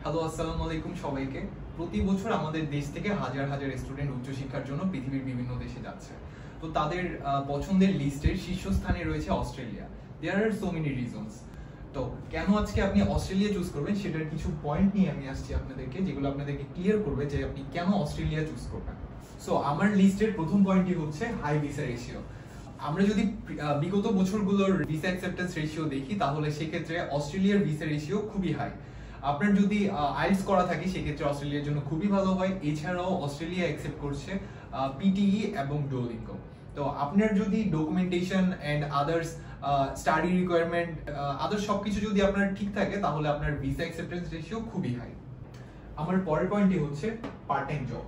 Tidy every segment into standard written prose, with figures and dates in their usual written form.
Hello, আসসালামু আলাইকুম সবাইকে। প্রতি বছর আমাদের দেশ থেকে হাজার হাজার স্টুডেন্ট উচ্চশিক্ষার জন্য পৃথিবীর বিভিন্ন দেশে যাচ্ছে। তো তাদের পছন্দের লিস্টের শীর্ষস্থানে রয়েছে অস্ট্রেলিয়া। দেয়ার আর সো মেনি রিজনস। তো কেন আজকে আপনি অস্ট্রেলিয়া চুজ করবেন সেটার কিছু পয়েন্ট নিয়ে আমি আসছি আপনাদেরকে, যেগুলো আপনাদেরকে ক্লিয়ার করবে যে আপনি কেন অস্ট্রেলিয়া চুজ করবেন। সো আমার লিস্টের প্রথম পয়েন্টই হচ্ছে হাই ভিসা রেশিও। আমরা যদি বিগত বছরগুলোর ভিসা অ্যাকসেপ্টেন্স রেশিও দেখি, তাহলে সেক্ষেত্রে অস্ট্রেলিয়ার ভিসা রেশিও খুবই হাই। আপনার যদি আইএলটিএস করা থাকে সেক্ষেত্রে অস্ট্রেলিয়ার জন্য খুবই ভালো হয়। এছাড়াও অস্ট্রেলিয়া অ্যাকসেপ্ট করছে পিটিই এবং ডুওলিঙ্গো। তো আপনার যদি documentation and others study requirement others সবকিছু যদি আপনার ঠিক থাকে, তাহলে আপনার ভিসা অ্যাকসেপ্টেন্স রেশিও খুবই হাই। আমার পরের পয়েন্টটি হচ্ছে পার্ট টাইম জব।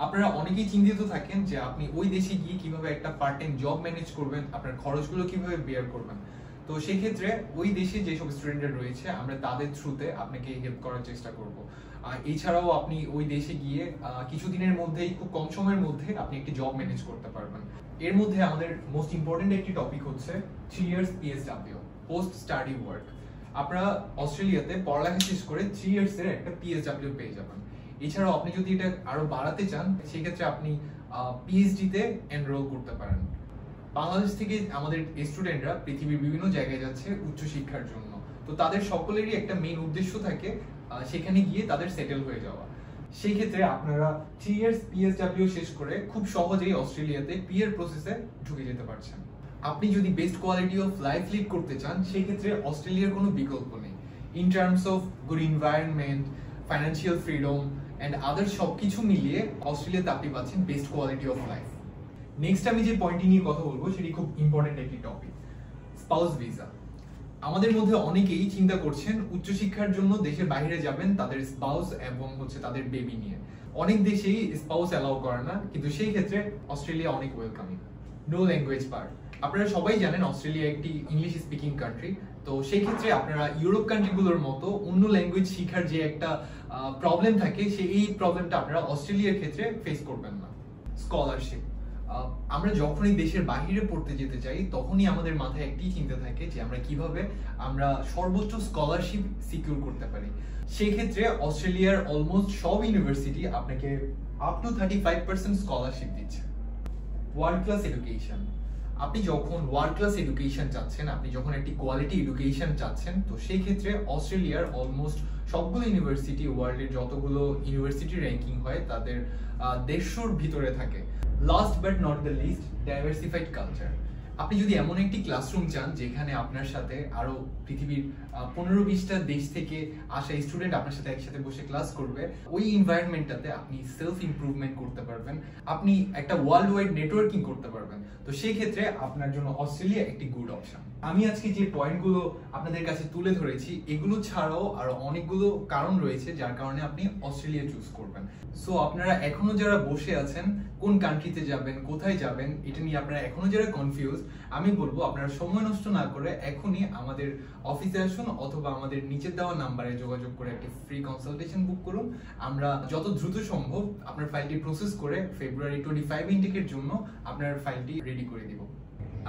আপনারা অনেকেই চিন্তিত থাকেন যে আপনি ওই দেশে গিয়ে কিভাবে একটা পার্ট টাইম জব ম্যানেজ করবেন, আপনার খরচগুলো কিভাবে বেয়ার করবেন। তো সেই ক্ষেত্রে ওই দেশে যেসব স্টুডেন্টরা রয়েছে আমরা তাদের থ্রুতে আপনাকে হেল্প করার চেষ্টা করব। এছাড়াও আপনি ওই দেশে গিয়ে কিছুদিনের মধ্যেই, খুব কম সময়ের মধ্যে আপনি একটি জব ম্যানেজ করতে পারবেন। এর মধ্যে আমাদের মোস্ট ইম্পর্টেন্ট একটি টপিক হচ্ছে 3 years PSW, post study work. আপনারা অস্ট্রেলিয়াতে পড়ালেখা শেষ করে 3 ইয়ার্স এর একটা পিএসডব্লিউ পেয়ে যাবেন। এছাড়াও আপনি যদি এটা আরো বাড়াতে চান সেক্ষেত্রে আপনি পিএইচডি তে এনরোল করতে পারেন। বাংলাদেশ থেকে আমাদের স্টুডেন্টরা পৃথিবীর বিভিন্ন জায়গায় যাচ্ছে উচ্চশিক্ষার জন্য। তো তাদের সকলেরই একটা মেইন উদ্দেশ্য থাকে সেখানে গিয়ে তাদের সেটেল হয়ে যাওয়া। সেই ক্ষেত্রে আপনারা 3 ইয়ার্স পিএসডব্লিউ শেষ করে খুব সহজেই অস্ট্রেলিয়াতে পিআর প্রসেসে ঢুকে যেতে পারছেন। আপনি যদি best quality of life lead করতে চান সেই ক্ষেত্রে অস্ট্রেলিয়ার কোনো বিকল্প নেই। In terms of good environment, financial freedom and other সবকিছু মিলিয়ে অস্ট্রেলিয়াতে আপনি পাচ্ছেন best quality of life. Next আমি যে পয়েন্টটি নিয়ে কথা বলবো সেটি খুব ইম্পর্টেন্ট একটি টপিক, স্পাউস ভিসা। আমাদের মধ্যে অনেকেই চিন্তা করছেন উচ্চশিক্ষার জন্য দেশের বাইরে যাবেন তাদের স্পাউস এবং তাদের বেবি নিয়ে। অনেক দেশেই স্পাউস অ্যালাউ করে না, কিন্তু সেই ক্ষেত্রে অস্ট্রেলিয়া অনেক ওয়েলকামিং। No language part. আপনারা সবাই জানেন অস্ট্রেলিয়া একটি ইংলিশ স্পিকিং কান্ট্রি। তো সেই ক্ষেত্রে আপনারা ইউরোপ কান্ট্রিগুলোর মতো অন্য ল্যাঙ্গুয়েজ শেখার যে একটা প্রবলেম থাকে, এই প্রবলেমটা আপনারা অস্ট্রেলিয়ার ক্ষেত্রে ফেস করবেন না। স্কলারশিপ। আমরা যখনই দেশের বাইরে পড়তে যেতে চাই তখনই আমাদের মাথায় একটি চিন্তা থাকে যে আমরা সর্বোচ্চ স্কলারশিপ সিকিউর করতে পারি। সেই ক্ষেত্রে অস্ট্রেলিয়ার অলমোস্ট সব ইউনিভার্সিটি আপনাকে আপ টু 35% স্কলারশিপ দিচ্ছে। World class education. আপনি যখন ওয়ার্ল্ড ক্লাস এডুকেশন চাচ্ছেন, আপনি যখন একটি কোয়ালিটি এডুকেশন চাচ্ছেন, তো সেই ক্ষেত্রে অস্ট্রেলিয়ার অলমোস্ট সবগুলো ইউনিভার্সিটি, ওয়ার্ল্ডের যতগুলো ইউনিভার্সিটি র্যাঙ্কিং হয় তাদের 150-র ভিতরে থাকে। Last but not the least, diversified culture. আপনি যদি এমন একটি ক্লাসরুম চান যেখানে আপনার সাথে আরো পৃথিবীর 15-20টা দেশ থেকে আসা স্টুডেন্ট আপনার সাথে একসাথে বসে ক্লাস করবে, ওই এনভায়রনমেন্টটাতে আপনি সেলফ ইমপ্রুভমেন্ট করতে পারবেন, আপনি একটা ওয়ার্ল্ড ওয়াইড নেটওয়ার্কিং করতে পারবেন। তো সেই ক্ষেত্রে আপনার জন্য অস্ট্রেলিয়া একটি গুড অপশন। আমি আজকে যে পয়েন্টগুলো আপনাদের কাছে তুলে ধরেছি, এগুলো ছাড়াও আরো অনেকগুলো কারণ রয়েছে যার কারণে আপনি অস্ট্রেলিয়া চুজ করবেন। সো আপনারা এখনো যারা বসে আছেন কোন কান্ট্রিতে যাবেন, কোথায় যাবেন, এটা নিয়ে আপনারা এখনো যারা কনফিউজ, আমি বলবো আপনারা সময় নষ্ট না করে এখনই আমাদের অফিসে আসুন অথবা আমাদের নিচে দেওয়া নাম্বারে যোগাযোগ করে একটি ফ্রি কনসালটেশন বুক করুন। আমরা যত দ্রুত সম্ভব আপনার ফাইলটি প্রসেস করে ফেব্রুয়ারি 25 ইনটেকের জন্য আপনার ফাইলটি রেডি করে দিব।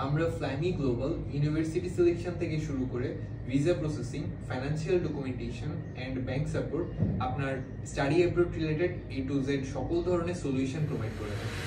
আমরা ফ্লাইমি গ্লোবাল ইউনিভার্সিটি সিলেকশন থেকে শুরু করে visa processing, financial documentation and bank support, আপনার study abroad related A to Z সকল ধরনের সলিউশন প্রোভাইড করে থাকি।